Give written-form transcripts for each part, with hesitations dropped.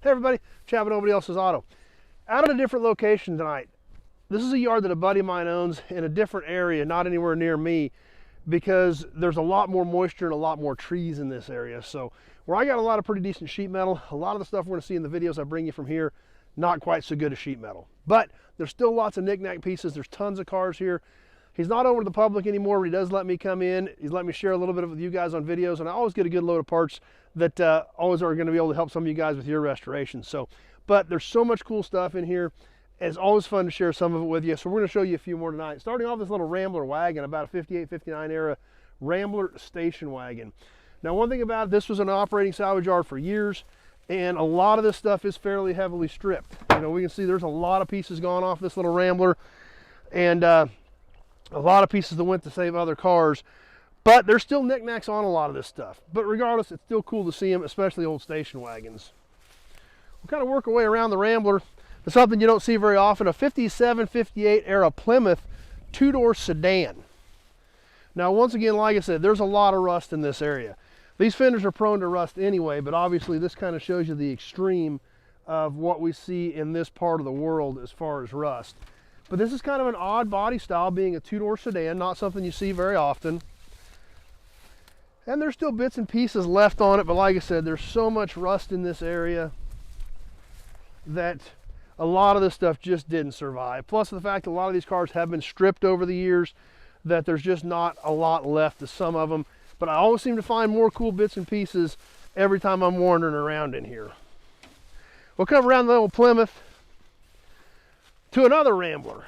Hey everybody, Chad with Nobody Else's Auto. Out at a different location tonight. This is a yard that a buddy of mine owns in a different area, not anywhere near me, because there's a lot more moisture and a lot more trees in this area. So where I got a lot of pretty decent sheet metal, a lot of the stuff we're gonna see in the videos I bring you from here, not quite so good as sheet metal. But there's still lots of knick-knack pieces. There's tons of cars here. He's not over to the public anymore, but he does let me come in. He's let me share a little bit with you guys on videos, and I always get a good load of parts that always are gonna be able to help some of you guys with your restoration. So, but there's so much cool stuff in here. It's always fun to share some of it with you. So we're gonna show you a few more tonight. Starting off this little Rambler wagon, about a 58, 59 era Rambler station wagon. Now, one thing about it, this was an operating salvage yard for years, and a lot of this stuff is fairly heavily stripped. You know, we can see there's a lot of pieces gone off this little Rambler, and a lot of pieces that went to save other cars, but there's still knickknacks on a lot of this stuff. But regardless, it's still cool to see them, especially old station wagons. We'll kind of work our way around the Rambler. It's something you don't see very often, a 57, 58 era Plymouth two-door sedan. Now, once again, like I said, there's a lot of rust in this area. These fenders are prone to rust anyway, but obviously this kind of shows you the extreme of what we see in this part of the world as far as rust. But this is kind of an odd body style, being a two-door sedan, not something you see very often. And there's still bits and pieces left on it, but like I said, there's so much rust in this area that a lot of this stuff just didn't survive. Plus the fact that a lot of these cars have been stripped over the years, that there's just not a lot left of some of them. But I always seem to find more cool bits and pieces every time I'm wandering around in here. We'll come around the little Plymouth to another Rambler,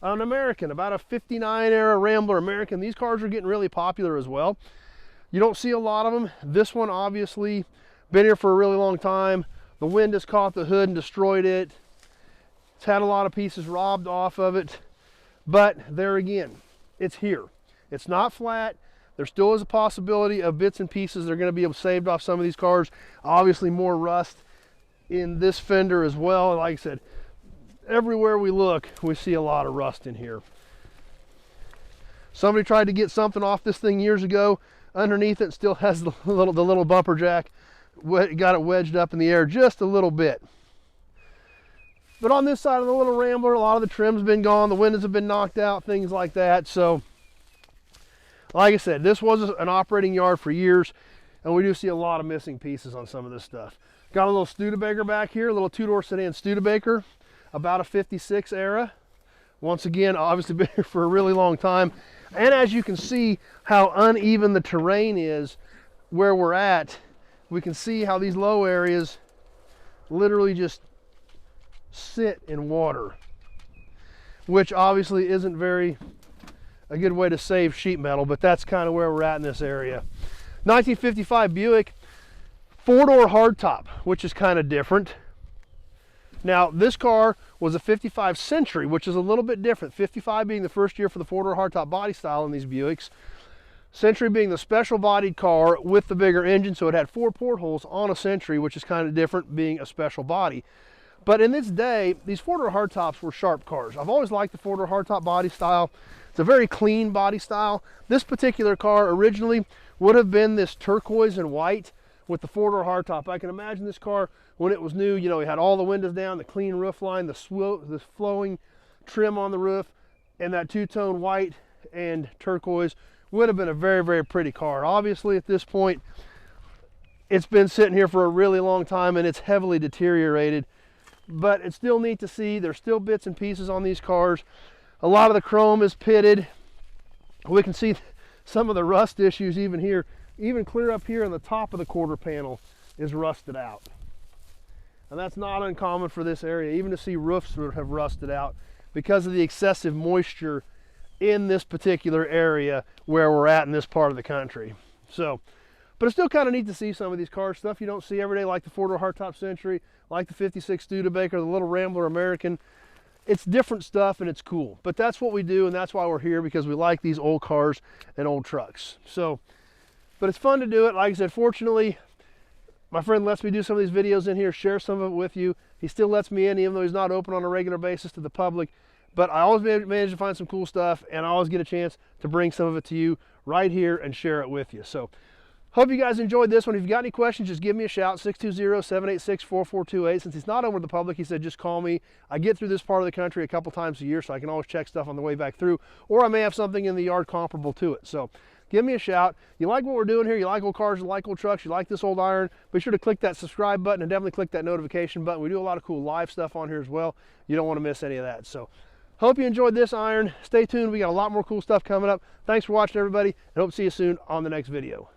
an American, about a 59 era Rambler American. These cars are getting really popular as well. You don't see a lot of them. This one obviously been here for a really long time. The wind has caught the hood and destroyed it. It's had a lot of pieces robbed off of it, but there again, it's here. It's not flat. There still is a possibility of bits and pieces that are going to be able to saved off some of these cars. Obviously more rust in this fender as well. Like I said, everywhere we look, we see a lot of rust in here. Somebody tried to get something off this thing years ago. Underneath it still has the little bumper jack. Got it wedged up in the air just a little bit. But on this side of the little Rambler, a lot of the trim's been gone. The windows have been knocked out, things like that. So, like I said, this was an operating yard for years, and we do see a lot of missing pieces on some of this stuff. Got a little Studebaker back here, a little two-door sedan Studebaker, about a 56 era. Once again, obviously been here for a really long time. And as you can see how uneven the terrain is where we're at, we can see how these low areas literally just sit in water, which obviously isn't a good way to save sheet metal, but that's kind of where we're at in this area. 1955 Buick, four-door hardtop, which is kind of different. Now, this car was a 55 Century, which is a little bit different. 55 being the first year for the four-door hardtop body style in these Buicks. Century being the special bodied car with the bigger engine, so it had 4 portholes on a Century, which is kind of different, being a special body. But in this day, these four-door hardtops were sharp cars. I've always liked the four-door hardtop body style. It's a very clean body style. This particular car originally would have been this turquoise and white with the four-door hardtop. I can imagine this car when it was new, you know, it had all the windows down, the clean roof line, the flowing trim on the roof, and that two-tone white and turquoise would have been a very, very pretty car. Obviously, at this point, it's been sitting here for a really long time and it's heavily deteriorated, but it's still neat to see. There's still bits and pieces on these cars. A lot of the chrome is pitted. We can see some of the rust issues even here, even clear up here in the top of the quarter panel is rusted out. And that's not uncommon for this area, even to see roofs that have rusted out because of the excessive moisture in this particular area where we're at in this part of the country. So, but it's still kind of neat to see some of these cars, stuff you don't see every day, like the four-door hardtop Century, like the 56 Studebaker, the little Rambler American. It's different stuff and it's cool, but that's what we do, and that's why we're here, because we like these old cars and old trucks. So, but it's fun to do it. Like I said, fortunately, my friend lets me do some of these videos in here, share some of it with you. He still lets me in, even though he's not open on a regular basis to the public. But I always manage to find some cool stuff, and I always get a chance to bring some of it to you right here and share it with you. So Hope you guys enjoyed this one. If you've got any questions, just give me a shout, 620-786-4428. Since he's not over the public, he said just call me. I get through this part of the country a couple times a year, so I can always check stuff on the way back through, or I may have something in the yard comparable to it. So give me a shout. You like what we're doing here, you like old cars, you like old trucks, you like this old iron, be sure to click that subscribe button and definitely click that notification button. We do a lot of cool live stuff on here as well. You don't want to miss any of that. So hope you enjoyed this iron. Stay tuned. We got a lot more cool stuff coming up. Thanks for watching, everybody, and hope to see you soon on the next video.